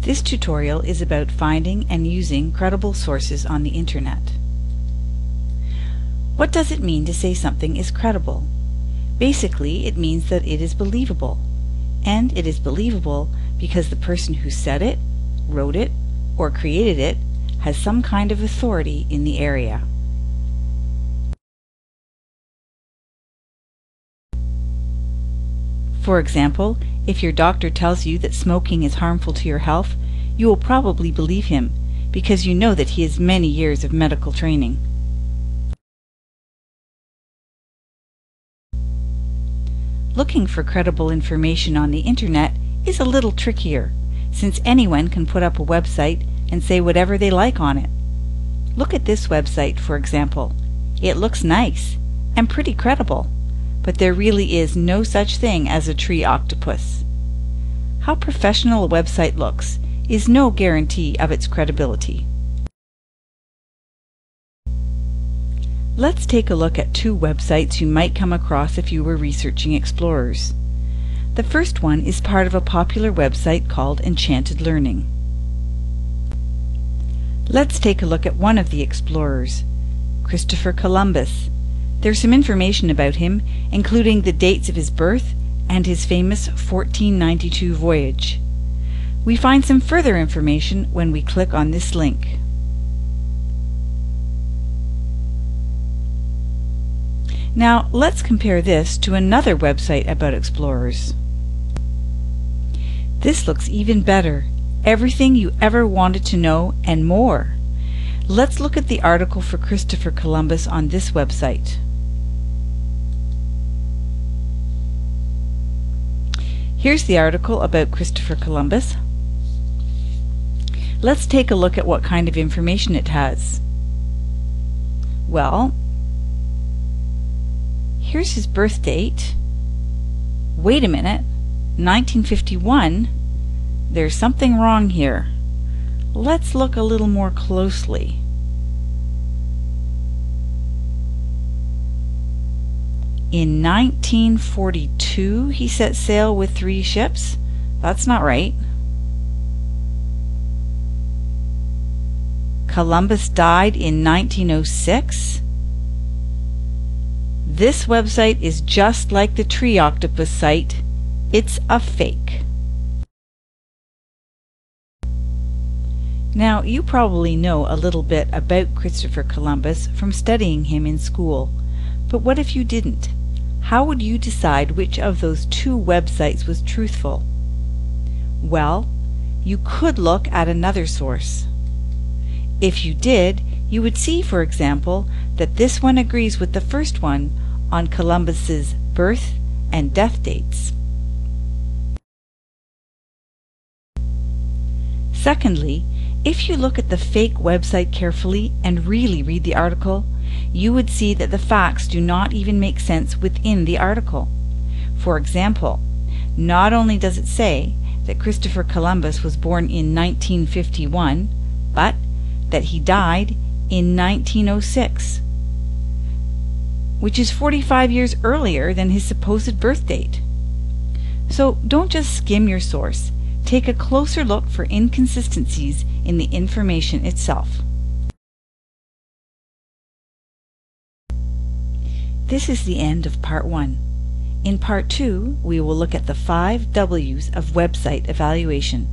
This tutorial is about finding and using credible sources on the Internet. What does it mean to say something is credible? Basically, it means that it is believable. And it is believable because the person who said it, wrote it, or created it has some kind of authority in the area. For example, if your doctor tells you that smoking is harmful to your health, you will probably believe him because you know that he has many years of medical training. Looking for credible information on the Internet is a little trickier, since anyone can put up a website and say whatever they like on it. Look at this website, for example. It looks nice and pretty credible, but there really is no such thing as a tree octopus. How professional a website looks is no guarantee of its credibility. Let's take a look at two websites you might come across if you were researching explorers. The first one is part of a popular website called Enchanted Learning. Let's take a look at one of the explorers, Christopher Columbus. There's some information about him, including the dates of his birth and his famous 1492 voyage. We find some further information when we click on this link. Now let's compare this to another website about explorers. This looks even better. Everything you ever wanted to know and more. Let's look at the article for Christopher Columbus on this website. Here's the article about Christopher Columbus. Let's take a look at what kind of information it has. Well, here's his birth date. Wait a minute, 1951? There's something wrong here. Let's look a little more closely. In 1942, he set sail with 3 ships. That's not right. Columbus died in 1906. This website is just like the Tree Octopus site. It's a fake. Now, you probably know a little bit about Christopher Columbus from studying him in school. But what if you didn't? How would you decide which of those two websites was truthful? Well, you could look at another source. If you did, you would see, for example, that this one agrees with the first one on Columbus's birth and death dates. Secondly, if you look at the fake website carefully and really read the article, you would see that the facts do not even make sense within the article. For example, not only does it say that Christopher Columbus was born in 1951, but that he died in 1906, which is 45 years earlier than his supposed birth date. So don't just skim your source. Take a closer look for inconsistencies in the information itself. This is the end of Part 1. In Part 2, we will look at the 5 W's of website evaluation.